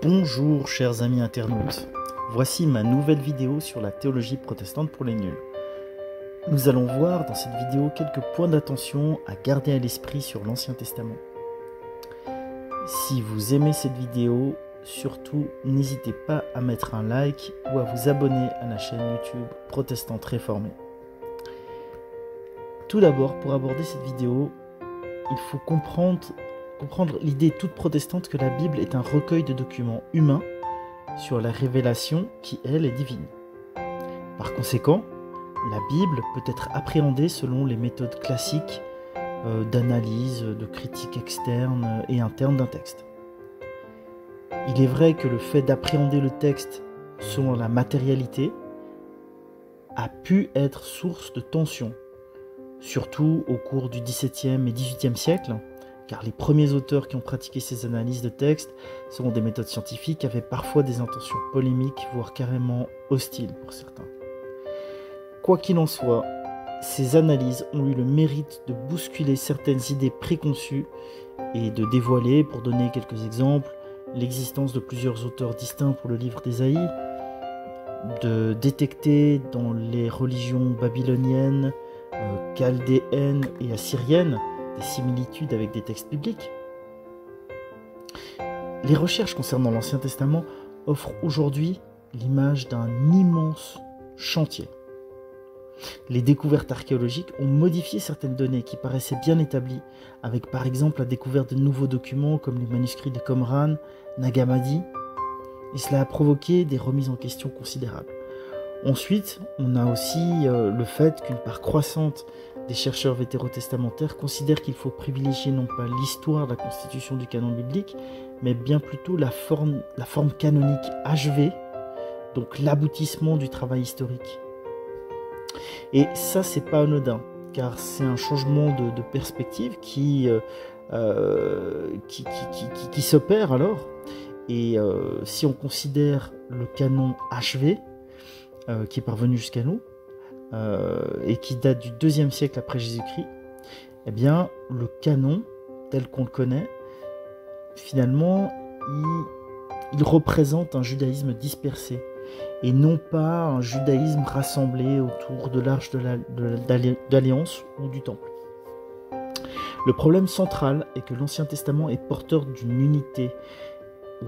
Bonjour chers amis internautes, voici ma nouvelle vidéo sur la théologie protestante pour les nuls. Nous allons voir dans cette vidéo quelques points d'attention à garder à l'esprit sur l'Ancien Testament. Si vous aimez cette vidéo, surtout n'hésitez pas à mettre un like ou à vous abonner à la chaîne YouTube Protestante Réformée. Tout d'abord, pour aborder cette vidéo, il faut comprendre l'idée toute protestante que la Bible est un recueil de documents humains sur la révélation qui, elle, est divine. Par conséquent, la Bible peut être appréhendée selon les méthodes classiques d'analyse, de critique externe et interne d'un texte. Il est vrai que le fait d'appréhender le texte selon la matérialité a pu être source de tensions, surtout au cours du XVIIe et XVIIIe siècle, car les premiers auteurs qui ont pratiqué ces analyses de textes selon des méthodes scientifiques avaient parfois des intentions polémiques, voire carrément hostiles pour certains. Quoi qu'il en soit, ces analyses ont eu le mérite de bousculer certaines idées préconçues et de dévoiler, pour donner quelques exemples, l'existence de plusieurs auteurs distincts pour le livre d'Ésaïe, de détecter dans les religions babyloniennes, chaldéennes et assyriennes des similitudes avec des textes bibliques. Les recherches concernant l'Ancien Testament offrent aujourd'hui l'image d'un immense chantier. Les découvertes archéologiques ont modifié certaines données qui paraissaient bien établies, avec par exemple la découverte de nouveaux documents comme les manuscrits de Qumran, Nag Hammadi, et cela a provoqué des remises en question considérables. Ensuite, on a aussi le fait qu'une part croissante des chercheurs vétérotestamentaires considèrent qu'il faut privilégier non pas l'histoire de la constitution du canon biblique, mais bien plutôt la forme canonique achevée, donc l'aboutissement du travail historique. Et ça, c'est pas anodin, car c'est un changement de perspective qui s'opère alors. Et si on considère le canon achevé, qui est parvenu jusqu'à nous, et qui date du IIe siècle après Jésus-Christ, eh bien, le canon, tel qu'on le connaît, finalement, il représente un judaïsme dispersé, et non pas un judaïsme rassemblé autour de l'arche d'alliance ou du temple. Le problème central est que l'Ancien Testament est porteur d'une unité,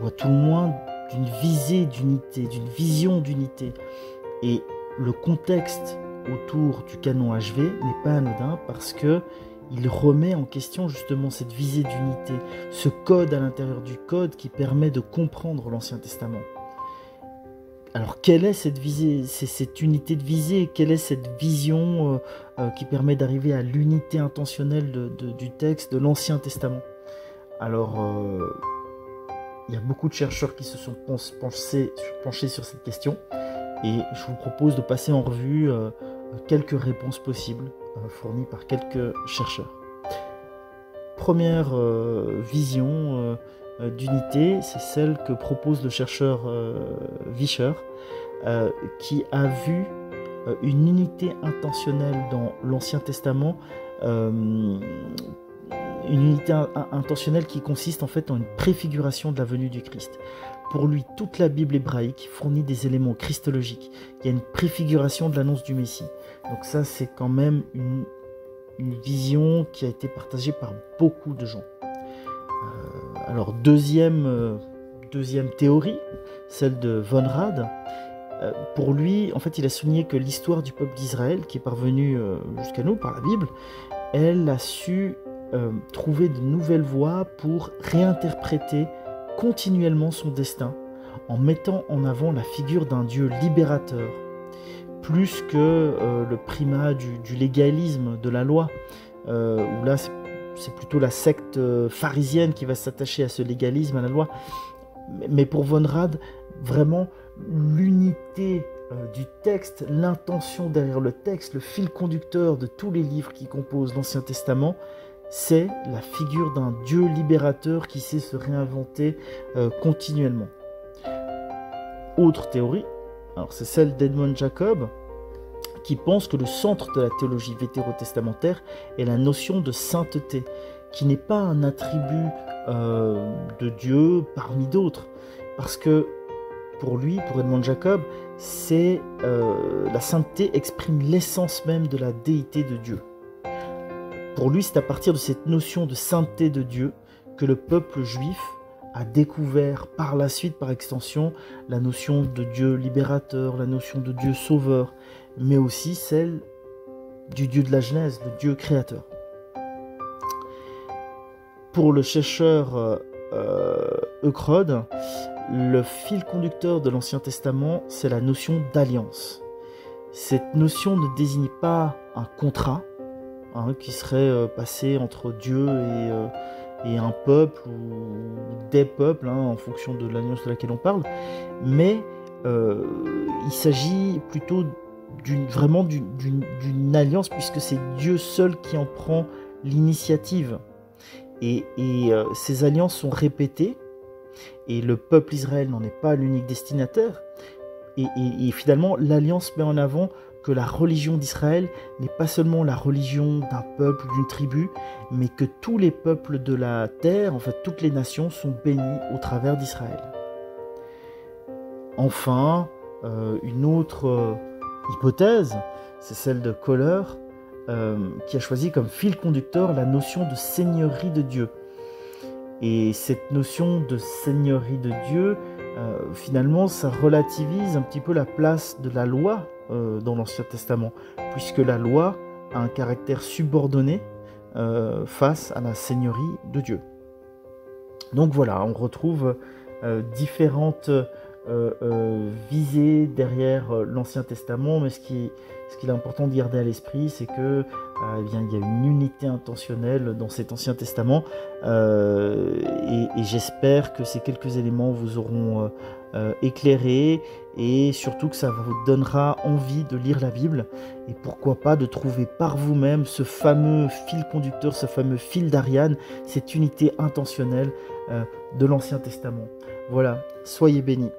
ou à tout le moins d'une visée d'unité, d'une vision d'unité. Et le contexte autour du canon HV n'est pas anodin parce que il remet en question justement cette visée d'unité, ce code à l'intérieur du code qui permet de comprendre l'Ancien Testament. Alors quelle est cette visée, cette unité de visée, quelle est cette vision qui permet d'arriver à l'unité intentionnelle du texte de l'Ancien Testament? Alors il y a beaucoup de chercheurs qui se sont penchés sur cette question. Et je vous propose de passer en revue quelques réponses possibles fournies par quelques chercheurs. Première vision d'unité, c'est celle que propose le chercheur Vischer, qui a vu une unité intentionnelle dans l'Ancien Testament, une unité intentionnelle qui consiste en fait en une préfiguration de la venue du Christ. Pour lui, toute la Bible hébraïque fournit des éléments christologiques. Il y a une préfiguration de l'annonce du Messie. Donc ça, c'est quand même une vision qui a été partagée par beaucoup de gens. Alors, deuxième théorie, celle de Von Rad. Pour lui, en fait, il a souligné que l'histoire du peuple d'Israël, qui est parvenue jusqu'à nous par la Bible, elle a su trouver de nouvelles voies pour réinterpréter continuellement son destin en mettant en avant la figure d'un Dieu libérateur plus que le primat du légalisme de la loi où là c'est plutôt la secte pharisienne qui va s'attacher à ce légalisme, à la loi. Mais pour Von Rad, vraiment l'unité du texte, l'intention derrière le texte, le fil conducteur de tous les livres qui composent l'Ancien Testament, c'est la figure d'un Dieu libérateur qui sait se réinventer continuellement. Autre théorie, alors c'est celle d'Edmond Jacob, qui pense que le centre de la théologie vétérotestamentaire est la notion de sainteté, qui n'est pas un attribut de Dieu parmi d'autres, parce que pour lui, pour Edmond Jacob, c'est la sainteté exprime l'essence même de la déité de Dieu. Pour lui, c'est à partir de cette notion de sainteté de Dieu que le peuple juif a découvert par la suite, par extension, la notion de Dieu libérateur, la notion de Dieu sauveur, mais aussi celle du Dieu de la Genèse, le Dieu créateur. Pour le chercheur Eucrode, le fil conducteur de l'Ancien Testament, c'est la notion d'alliance. Cette notion ne désigne pas un contrat qui serait passé entre Dieu et un peuple ou des peuples, en fonction de l'alliance de laquelle on parle, mais il s'agit plutôt vraiment d'une alliance, puisque c'est Dieu seul qui en prend l'initiative. Et ces alliances sont répétées, et le peuple Israël n'en est pas l'unique destinataire. Et finalement, l'alliance met en avant que la religion d'Israël n'est pas seulement la religion d'un peuple ou d'une tribu, mais que tous les peuples de la terre, en fait toutes les nations, sont bénies au travers d'Israël. Enfin, une autre hypothèse, c'est celle de Kohler, qui a choisi comme fil conducteur la notion de seigneurie de Dieu. Et cette notion de seigneurie de Dieu, finalement, ça relativise un petit peu la place de la loi dans l'Ancien Testament, puisque la loi a un caractère subordonné face à la seigneurie de Dieu. Donc voilà, on retrouve différentes visées derrière l'Ancien Testament, mais ce qu'il est important de garder à l'esprit, c'est que il y a une unité intentionnelle dans cet Ancien Testament, et j'espère que ces quelques éléments vous auront éclairé, et surtout que ça vous donnera envie de lire la Bible, et pourquoi pas de trouver par vous-même ce fameux fil conducteur, ce fameux fil d'Ariane, cette unité intentionnelle de l'Ancien Testament. Voilà, soyez bénis.